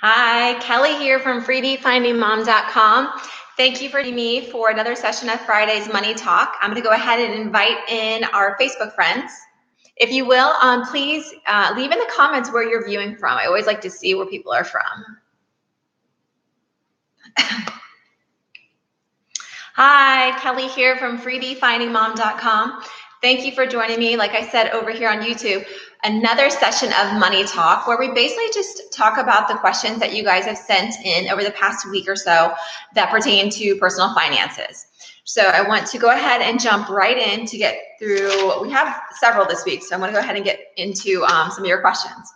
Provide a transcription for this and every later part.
Hi, Kelly here from freebiefindingmom.com. Thank you for joining me for another session of Friday's Money Talk. I'm going to go ahead and invite in our Facebook friends. If you will, please leave in the comments where you're viewing from. I always like to see where people are from. Hi, Kelly here from freebiefindingmom.com. Thank you for joining me, like I said, over here on YouTube. Another session of Money Talk where we basically just talk about the questions that you guys have sent in over the past week or so that pertain to personal finances. So I want to go ahead and jump right in to get through. We have several this week, so I'm going to go ahead and get into some of your questions.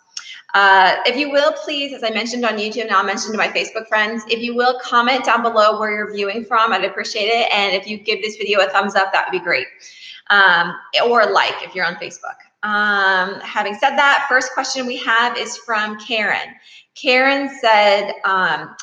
If you will, please, as I mentioned on YouTube, now I'll mention to my Facebook friends, if you will comment down below where you're viewing from, I'd appreciate it. And if you give this video a thumbs up, that would be great. Or a like if you're on Facebook. Having said that, first question we have is from Karen. Karen said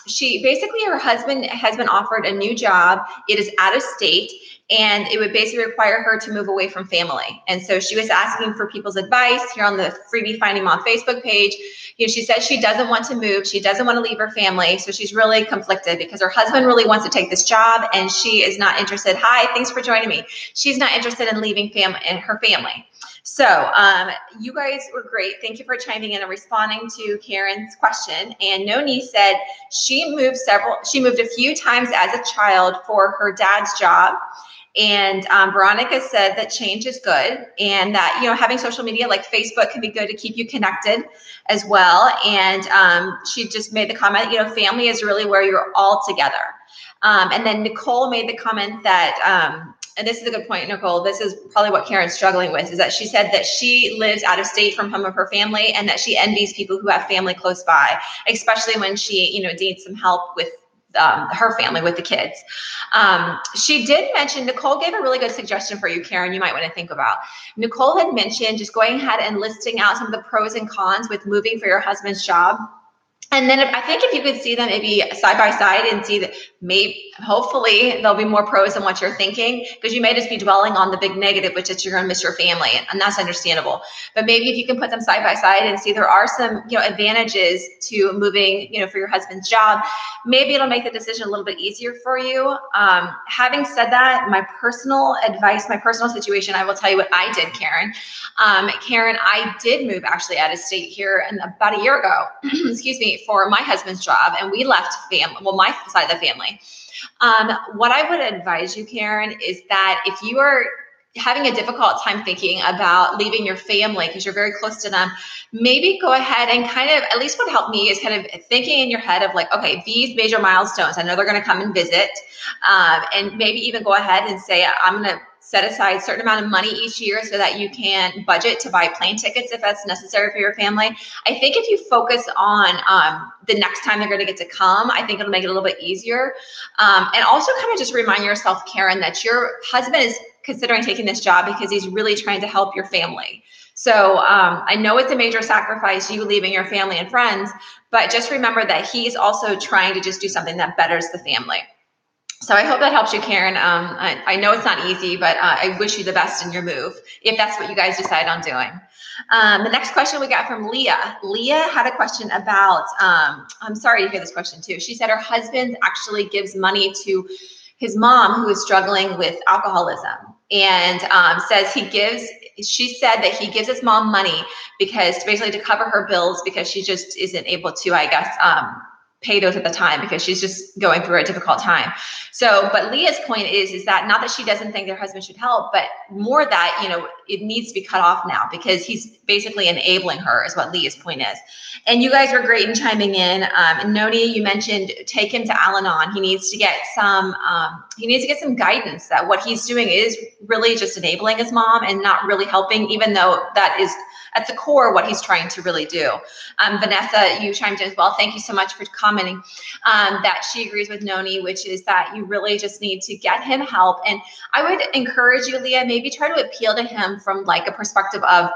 she basically, her husband has been offered a new job. It is out of state, and it would basically require her to move away from family. And so she was asking for people's advice here on the Freebie Finding Mom Facebook page. She says she doesn't want to move. She doesn't want to leave her family. So she's really conflicted because her husband really wants to take this job and she is not interested. Hi, thanks for joining me. She's not interested in leaving her family. So you guys were great. Thank you for chiming in and responding to Karen's question. And Noni said she moved a few times as a child for her dad's job. And Veronica said that change is good and that, having social media like Facebook can be good to keep you connected as well. And she just made the comment, family is really where you're all together. And then Nicole made the comment that, and this is a good point, Nicole, this is probably what Karen's struggling with, is that she said that she lives out of state from home of her family and that she envies people who have family close by, especially when she, needs some help with her family with the kids. She did mention, Nicole gave a really good suggestion for you, Karen, you might want to think about. Nicole had mentioned just going ahead and listing out some of the pros and cons with moving for your husband's job. And then I think if you could see them maybe side by side and see that hopefully there'll be more pros than what you're thinking, because you may just be dwelling on the big negative, which is you're going to miss your family, and that's understandable. But maybe if you can put them side by side and see there are some, advantages to moving, for your husband's job, maybe it'll make the decision a little bit easier for you. Having said that, my personal advice, my personal situation, I will tell you what I did, Karen. Karen, I did move actually out of state here about a year ago, excuse me, for my husband's job, and we left my side of the family. What I would advise you, Karen, is that if you are having a difficult time thinking about leaving your family because you're very close to them, maybe go ahead and kind of, at least what helped me is kind of thinking in your head of like, okay, these major milestones, I know they're going to come and visit, and maybe even go ahead and say, I'm going to set aside a certain amount of money each year so that you can budget to buy plane tickets if that's necessary for your family. I think if you focus on the next time they're going to get to come, I think it'll make it a little bit easier. And also kind of just remind yourself, Karen, that your husband is considering taking this job because he's really trying to help your family. So I know it's a major sacrifice, you leaving your family and friends, but just remember that he's also trying to just do something that betters the family. So I hope that helps you, Karen. I know it's not easy, but I wish you the best in your move, if that's what you guys decide on doing. The next question we got from Leah. Leah had a question about, I'm sorry to hear this question too. She said her husband actually gives money to his mom who is struggling with alcoholism, and she said that he gives his mom money because basically to cover her bills because she just isn't able to, I guess, pay those at the time because she's just going through a difficult time. So, but Leah's point is that not that she doesn't think their husband should help, but more that, it needs to be cut off now because he's basically enabling her is what Leah's point is. And you guys were great in chiming in. Noni, you mentioned take him to Al-Anon. He needs to get some guidance that what he's doing is really just enabling his mom and not really helping, even though that is at the core what he's trying to really do. Vanessa, you chimed in as well. Thank you so much for commenting that she agrees with Noni, which is that you really just need to get him help. And I would encourage you, Leah, maybe try to appeal to him from like a perspective of,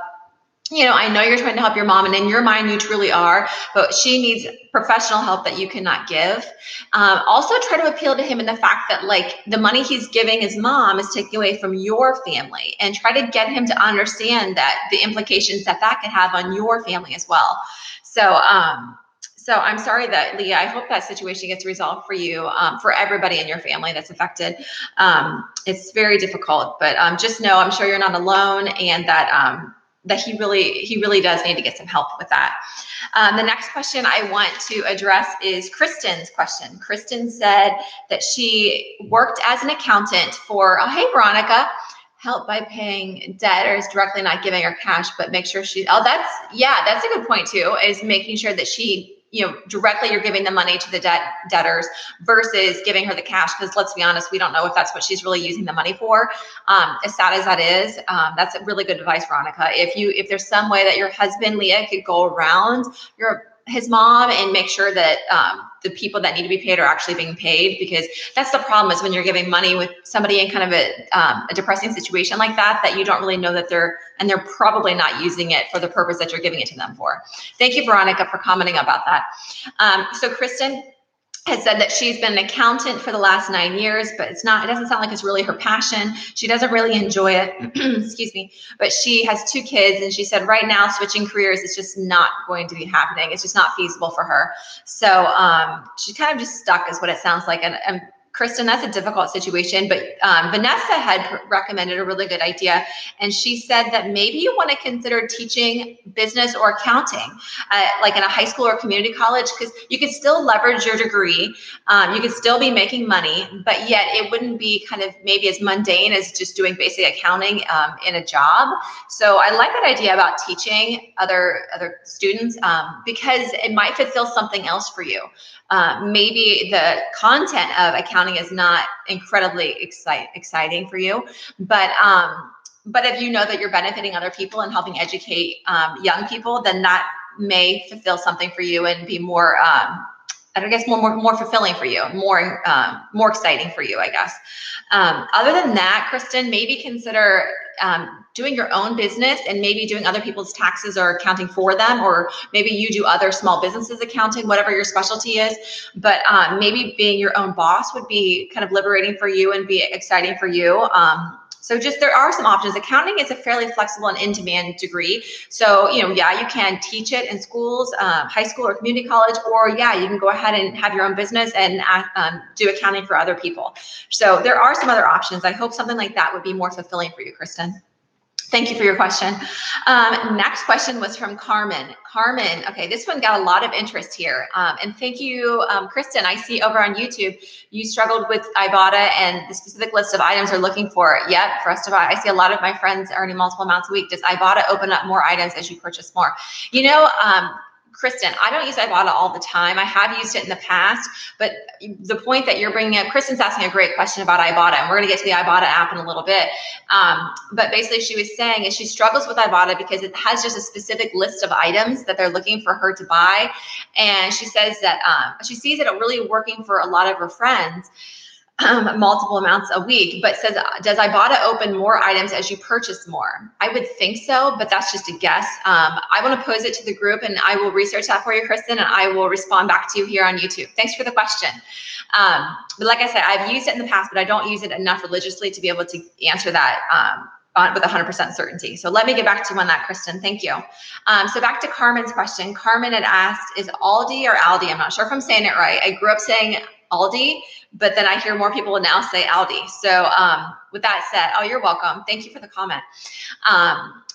I know you're trying to help your mom and in your mind you truly are, but she needs professional help that you cannot give. Also try to appeal to him in the fact that like the money he's giving his mom is taking away from your family, and try to get him to understand that the implications that could have on your family as well. So So I'm sorry that, Leah, I hope that situation gets resolved for you, for everybody in your family that's affected. It's very difficult, but just know I'm sure you're not alone, and that he really does need to get some help with that. The next question I want to address is Kristen's question. Kristen said that she worked as an accountant for, oh, hey, Veronica, help by paying debtors directly, not giving her cash, but make sure that's a good point too, is making sure that she, directly you're giving the money to the debtors versus giving her the cash. Because let's be honest, we don't know if that's what she's really using the money for. As sad as that is, that's a really good advice, Veronica. If there's some way that your husband, Leah, could go around his mom and make sure that the people that need to be paid are actually being paid, because that's the problem, is when you're giving money with somebody in kind of a depressing situation like that you don't really know that they're probably not using it for the purpose that you're giving it to them for. Thank you, Veronica, for commenting about that. So Kristen has said that she's been an accountant for the last 9 years, but it doesn't sound like it's really her passion. She doesn't really enjoy it, excuse me, but she has 2 kids, and she said right now switching careers is just not going to be happening. It's just not feasible for her. So she's kind of just stuck, is what it sounds like. And Kristen, that's a difficult situation, but Vanessa had recommended a really good idea. And she said that maybe you want to consider teaching business or accounting, like in a high school or community college, because you can still leverage your degree. You could still be making money, but yet it wouldn't be kind of maybe as mundane as just doing basic accounting in a job. So I like that idea about teaching other students, because it might fulfill something else for you. Maybe the content of accounting is not incredibly exciting for you, but if you know that you're benefiting other people and helping educate young people, then that may fulfill something for you and be more, I guess, more fulfilling for you, more exciting for you, I guess. Other than that, Kristen, maybe consider doing your own business and maybe doing other people's taxes or accounting for them, or maybe you do other small businesses accounting, whatever your specialty is. But maybe being your own boss would be kind of liberating for you and be exciting for you. So there are some options. Accounting is a fairly flexible and in-demand degree. So, you can teach it in schools, high school or community college, or you can go ahead and have your own business and do accounting for other people. So there are some other options. I hope something like that would be more fulfilling for you, Kristen. Thank you for your question. Next question was from Carmen. Carmen, okay, this one got a lot of interest here. And thank you, Kristen. I see over on YouTube, you struggled with Ibotta and the specific list of items they're looking for. Yep, for us to buy. I see a lot of my friends earning multiple amounts a week. Does Ibotta open up more items as you purchase more? Kristen, I don't use Ibotta all the time. I have used it in the past, but the point that you're bringing up, Kristen's asking a great question about Ibotta, and we're going to get to the Ibotta app in a little bit. But basically she was saying is she struggles with Ibotta because it has just a specific list of items that they're looking for her to buy. And she says that she sees it really working for a lot of her friends. Multiple amounts a week, but says, does Ibotta open more items as you purchase more? I would think so, but that's just a guess. I want to pose it to the group, and I will research that for you, Kristen, and I will respond back to you here on YouTube. Thanks for the question. But like I said, I've used it in the past, but I don't use it enough religiously to be able to answer that with 100% certainty. So let me get back to you on that, Kristen. Thank you. So back to Carmen's question. Carmen had asked, is Aldi or Aldi? I'm not sure if I'm saying it right. I grew up saying Aldi, but then I hear more people now say Aldi. So with that said, oh, you're welcome. Thank you for the comment.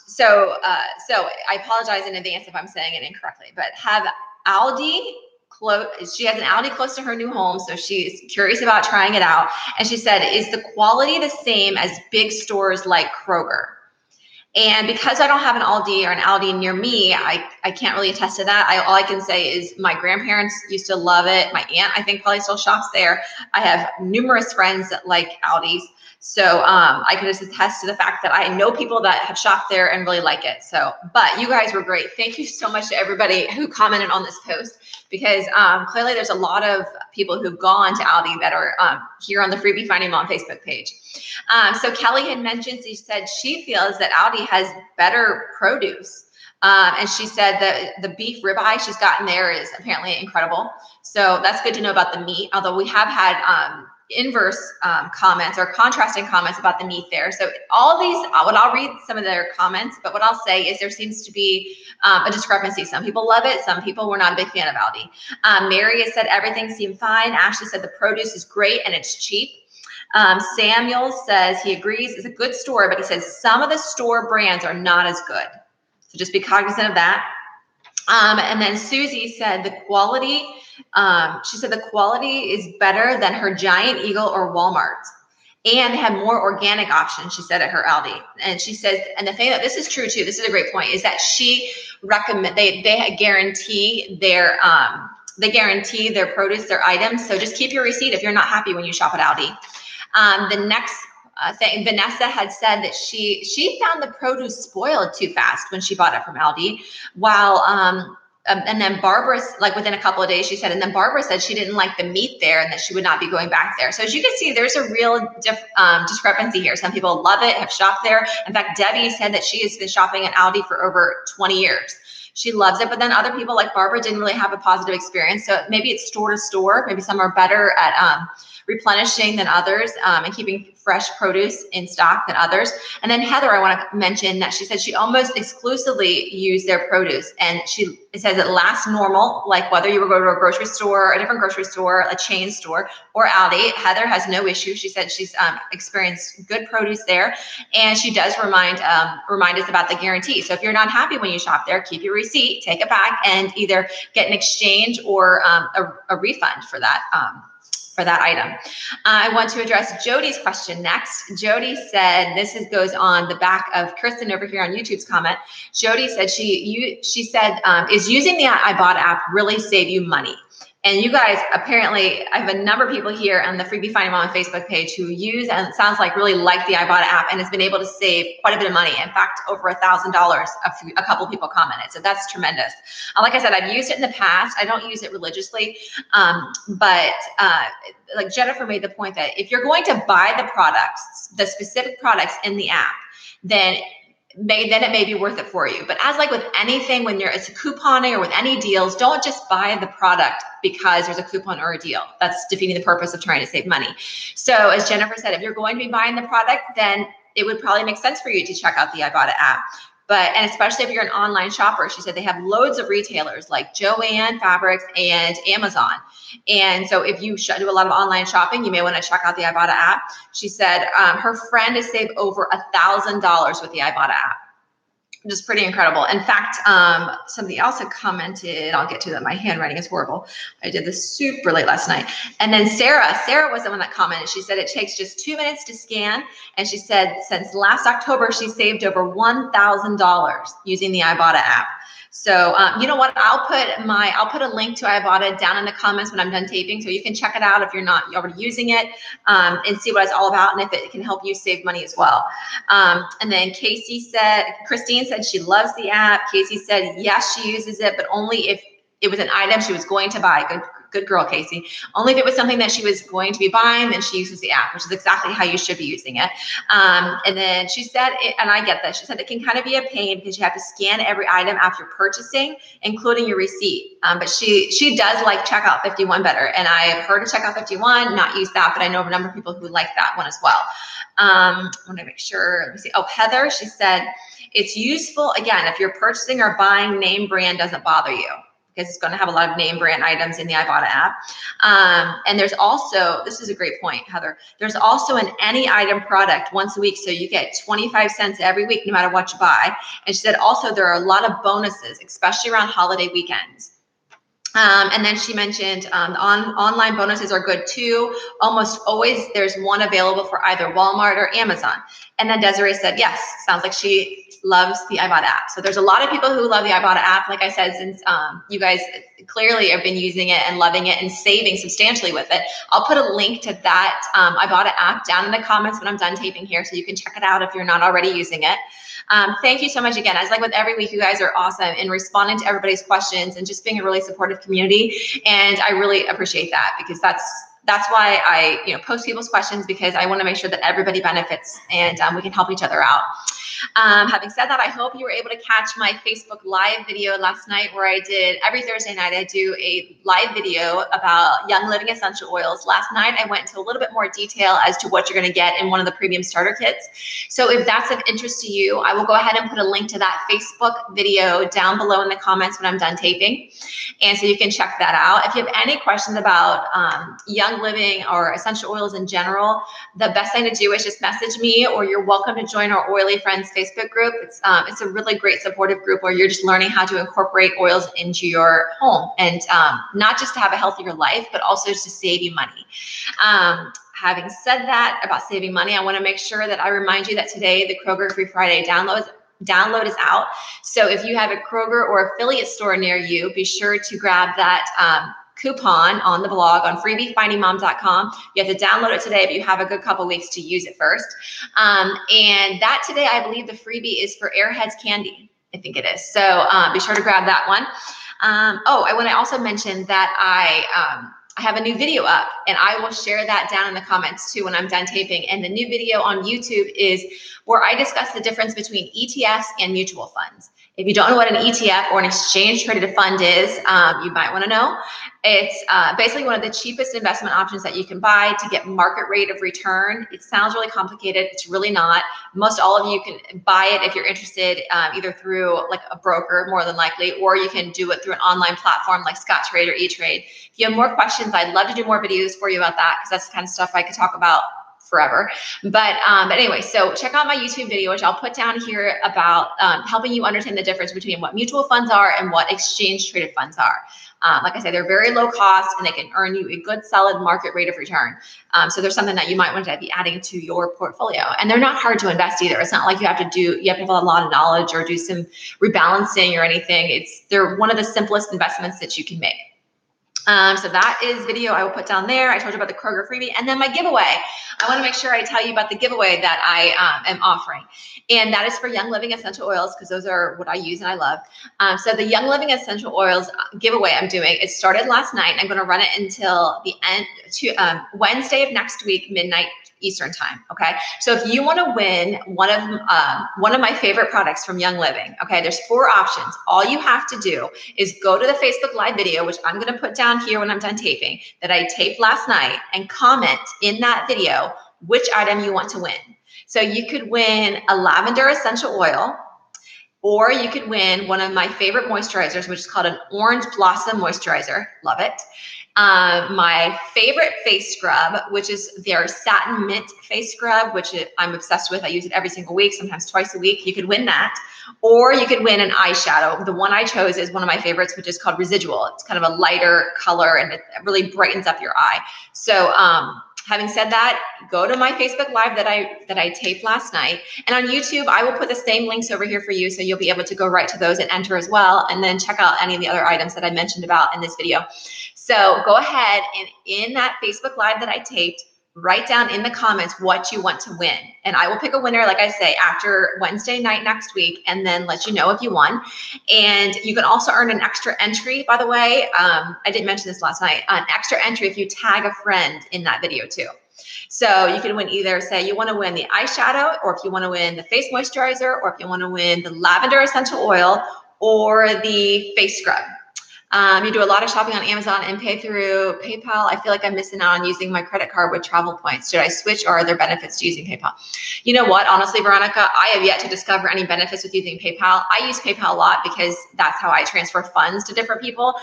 So I apologize in advance if I'm saying it incorrectly, but have Aldi she has an Aldi close to her new home, so she's curious about trying it out. And she said, is the quality the same as big stores like Kroger? And because I don't have an Aldi or an Aldi near me, I can't really attest to that. All I can say is my grandparents used to love it. My aunt, I think, probably still shops there. I have numerous friends that like Aldis. So I can just attest to the fact that I know people that have shopped there and really like it. So, but you guys were great. Thank you so much to everybody who commented on this post, because clearly there's a lot of people who've gone to Aldi that are here on the Freebie Finding Mom Facebook page. So Kelly had mentioned, she said she feels that Aldi has better produce. And she said that the beef ribeye she's gotten there is apparently incredible. So that's good to know about the meat. Although we have had inverse comments or contrasting comments about the meat there. So all these, I'll read some of their comments, but what I'll say is there seems to be a discrepancy. Some people love it. Some people were not a big fan of Aldi. Mary has said everything seemed fine. Ashley said the produce is great and it's cheap. Samuel says he agrees it's a good store, but he says some of the store brands are not as good. So just be cognizant of that. And then Susie said the quality, she said the quality is better than her Giant Eagle or Walmart. And they have more organic options, she said, at her Aldi. And she says, and the thing that this is true too, this is a great point, is that she recommend they guarantee their produce, their items. So just keep your receipt if you're not happy when you shop at Aldi. The next thing, Vanessa had said that she found the produce spoiled too fast when she bought it from Aldi, while and then Barbara, like within a couple of days, she said, and then Barbara said she didn't like the meat there and that she would not be going back there. So as you can see, there's a real discrepancy here. Some people love it, have shopped there. In fact, Debbie said that she has been shopping at Aldi for over 20 years. She loves it, but then other people like Barbara didn't really have a positive experience. So maybe it's store to store. Maybe some are better at replenishing than others and keeping fresh produce in stock than others. And then Heather, I want to mention that she said she almost exclusively used their produce. And it says it lasts normal, like whether you were going to a grocery store, a different grocery store, a chain store, or Aldi. Heather has no issue. She said she's experienced good produce there. And she does remind us about the guarantee. So if you're not happy when you shop there, keep your receipt, take it back, and either get an exchange or a refund for that item. I want to address Jody's question next. Jody said, goes on the back of Kristen over here on YouTube's comment. Jody said she said, is using the Ibotta app really save you money? And you guys, apparently, I have a number of people here on the Freebie Finding Mom Facebook page who use, and it sounds like really like the Ibotta app and has been able to save quite a bit of money. In fact, over $1,000, a couple of people commented. So that's tremendous. Like I said, I've used it in the past. I don't use it religiously, but like Jennifer made the point that if you're going to buy the products, the specific products in the app, then it may be worth it for you. But as like with anything, when it's a couponing or with any deals, don't just buy the product because there's a coupon or a deal. That's defeating the purpose of trying to save money. So as Jennifer said, if you're going to be buying the product, then it would probably make sense for you to check out the Ibotta app. And especially if you're an online shopper, she said they have loads of retailers like Joann Fabrics and Amazon. And so if you do a lot of online shopping, you may want to check out the Ibotta app. She said her friend has saved over $1,000 with the Ibotta app, which is pretty incredible. In fact, somebody else had commented, I'll get to that. My handwriting is horrible. I did this super late last night. And then Sarah was the one that commented. She said it takes just 2 minutes to scan. And she said since last October, she saved over $1,000 using the Ibotta app. So you know what? I'll put a link to Ibotta down in the comments when I'm done taping, so you can check it out if you're not already using it, and see what it's all about and if it can help you save money as well. And then Christine said she loves the app. Casey said yes, she uses it, but only if it was an item she was going to buy. Good girl, Casey. Only if it was something that she was going to be buying, then she uses the app, which is exactly how you should be using it. And then she said, and I get that, she said it can kind of be a pain because you have to scan every item after purchasing, including your receipt. But she does like Checkout 51 better. And I've heard of Checkout 51, not used that, but I know of a number of people who like that one as well. I want to make sure, let me see. Oh, Heather, she said, it's useful, again, if you're purchasing or buying name brand doesn't bother you, because it's going to have a lot of name brand items in the Ibotta app. And there's also, this is a great point, Heather, there's also an any item product once a week. So you get 25 cents every week, no matter what you buy. And she said also there are a lot of bonuses, especially around holiday weekends. And then she mentioned online bonuses are good too. Almost always there's one available for either Walmart or Amazon. And then Desiree said, yes, sounds like she loves the Ibotta app. So there's a lot of people who love the Ibotta app. Like I said, since you guys clearly have been using it and loving it and saving substantially with it, I'll put a link to that Ibotta app down in the comments when I'm done taping here, so you can check it out if you're not already using it. Thank you so much again. As like with every week, you guys are awesome in responding to everybody's questions and just being a really supportive community. And I really appreciate that, because that's why I post people's questions, because I want to make sure that everybody benefits and we can help each other out. Having said that, I hope you were able to catch my Facebook Live video last night where I did, every Thursday night, I do a live video about Young Living essential oils. Last night, I went into a little bit more detail as to what you're going to get in one of the premium starter kits. So if that's of interest to you, I will go ahead and put a link to that Facebook video down below in the comments when I'm done taping. And so you can check that out. If you have any questions about Young Living or essential oils in general, the best thing to do is just message me, or you're welcome to join our Oily Friends Facebook group. It's a really great supportive group where you're just learning how to incorporate oils into your home, and not just to have a healthier life, but also to save you money. Having said that about saving money, I want to make sure that I remind you that today the Kroger Free Friday download is out. So if you have a Kroger or affiliate store near you, be sure to grab that coupon on the blog on freebiefindingmom.com. You have to download it today, but you have a good couple weeks to use it first. And that today, I believe the freebie is for Airheads candy. I think it is. So be sure to grab that one. I want to also mention that I have a new video up, and I will share that down in the comments too when I'm done taping. And the new video on YouTube is where I discuss the difference between ETFs and mutual funds. If you don't know what an ETF or an exchange traded fund is, you might want to know. It's basically one of the cheapest investment options that you can buy to get market rate of return. It sounds really complicated. It's really not. Most all of you can buy it if you're interested, either through like a broker, more than likely, or you can do it through an online platform like Scottrade or E-Trade. If you have more questions, I'd love to do more videos for you about that, because that's the kind of stuff I could talk about forever. But anyway, so check out my YouTube video, which I'll put down here, about helping you understand the difference between what mutual funds are and what exchange traded funds are. Like I said, they're very low cost and they can earn you a good solid market rate of return. So there's something that you might want to be adding to your portfolio, and they're not hard to invest either. It's not like you have to have a lot of knowledge or do some rebalancing or anything. They're one of the simplest investments that you can make. So that is video I will put down there. I told you about the Kroger freebie, and then my giveaway. I want to make sure I tell you about the giveaway that I am offering. And that is for Young Living essential oils, because those are what I use and I love. So the Young Living essential oils giveaway I'm doing, it started last night. I'm going to run it until the end to Wednesday of next week, midnight Eastern time. Okay. So if you want to win one of my favorite products from Young Living, okay, there's 4 options. All you have to do is go to the Facebook Live video, which I'm going to put down here when I'm done taping, that I taped last night, and comment in that video which item you want to win. So you could win a lavender essential oil, or you could win one of my favorite moisturizers, which is called an orange blossom moisturizer. Love it. My favorite face scrub, which is their satin mint face scrub, which I'm obsessed with. I use it every single week, sometimes twice a week. You could win that. Or you could win an eyeshadow. The one I chose is one of my favorites, which is called Residual. It's kind of a lighter color and it really brightens up your eye. So having said that, go to my Facebook Live that I taped last night. And on YouTube, I will put the same links over here for you, so you'll be able to go right to those and enter as well, and then check out any of the other items that I mentioned about in this video. So go ahead and in that Facebook Live that I taped, write down in the comments what you want to win. And I will pick a winner, like I say, after Wednesday night next week, and then let you know if you won. And you can also earn an extra entry, by the way. I didn't mention this last night, an extra entry if you tag a friend in that video too. So you can win either, say you want to win the eyeshadow, or if you want to win the face moisturizer, or if you want to win the lavender essential oil, or the face scrub. You do a lot of shopping on Amazon and pay through PayPal. I feel like I'm missing out on using my credit card with travel points. Should I switch, or are there benefits to using PayPal? You know what? Honestly, Veronica, I have yet to discover any benefits with using PayPal. I use PayPal a lot because that's how I transfer funds to different people.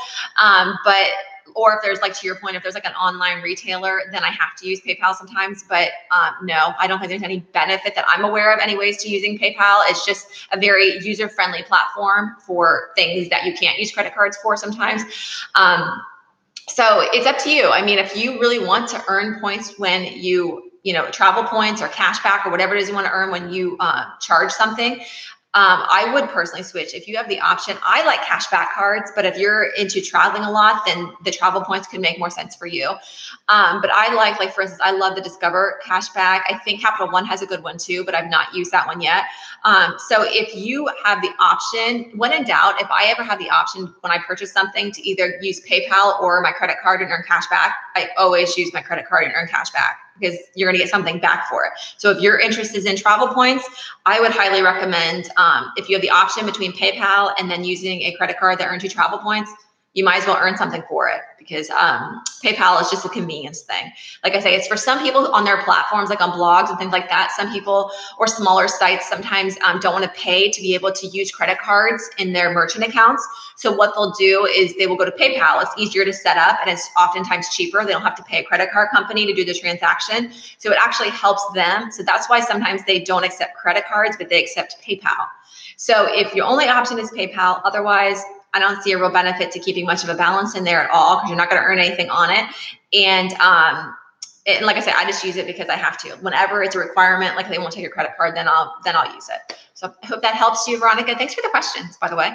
Or if there's, like, to your point, if there's like an online retailer, then I have to use PayPal sometimes. But no, I don't think there's any benefit that I'm aware of anyways to using PayPal. It's just a very user-friendly platform for things that you can't use credit cards for sometimes. So it's up to you. I mean, if you really want to earn points when you travel points or cash back or whatever it is you want to earn when you charge something, I would personally switch if you have the option. I like cashback cards, but if you're into traveling a lot, then the travel points could make more sense for you. But I like for instance, I love the Discover cashback. I think Capital One has a good one too, but I've not used that one yet. So if you have the option, when in doubt, if I ever have the option when I purchase something to either use PayPal or my credit card and earn cashback, I always use my credit card and earn cashback. because you're going to get something back for it. So if your interest is in travel points, I would highly recommend, if you have the option between PayPal and then using a credit card that earns you travel points, you might as well earn something for it, because PayPal is just a convenience thing. Like I say, it's for some people on their platforms, like on blogs and things like that. Some people or smaller sites sometimes don't want to pay to be able to use credit cards in their merchant accounts. So what they'll do is they will go to PayPal. It's easier to set up and it's oftentimes cheaper. They don't have to pay a credit card company to do the transaction. So it actually helps them. So that's why sometimes they don't accept credit cards, but they accept PayPal. So if your only option is PayPal, otherwise, I don't see a real benefit to keeping much of a balance in there at all, because you're not going to earn anything on it. And like I said, I just use it because I have to. Whenever it's a requirement, like they won't take your credit card, then I'll use it. So I hope that helps you, Veronica. Thanks for the questions, by the way.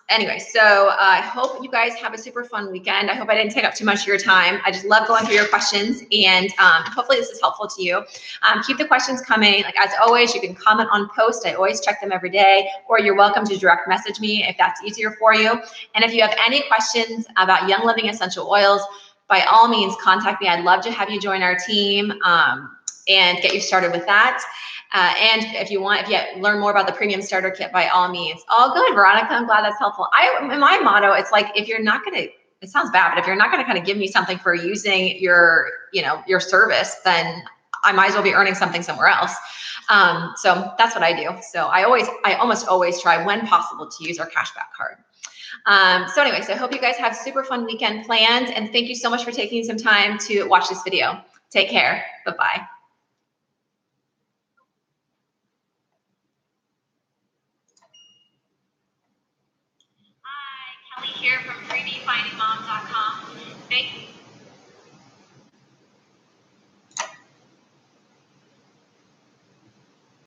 Anyway, so I hope you guys have a super fun weekend. I hope I didn't take up too much of your time. I just love going through your questions, and hopefully this is helpful to you. Keep the questions coming. Like as always, you can comment on posts. I always check them every day, or you're welcome to direct message me if that's easier for you. And if you have any questions about Young Living essential oils, by all means, contact me. I'd love to have you join our team and get you started with that. And if you learn more about the premium starter kit, by all means. All good, Veronica. I'm glad that's helpful. My motto, it's like, if you're not going to, it sounds bad, but if you're not going to kind of give me something for using your service, then I might as well be earning something somewhere else. So that's what I do. So I almost always try, when possible, to use our cashback card. So anyway, so I hope you guys have a super fun weekend planned, and thank you so much for taking some time to watch this video. Take care. Bye-bye. Hi, Kelly here from 3D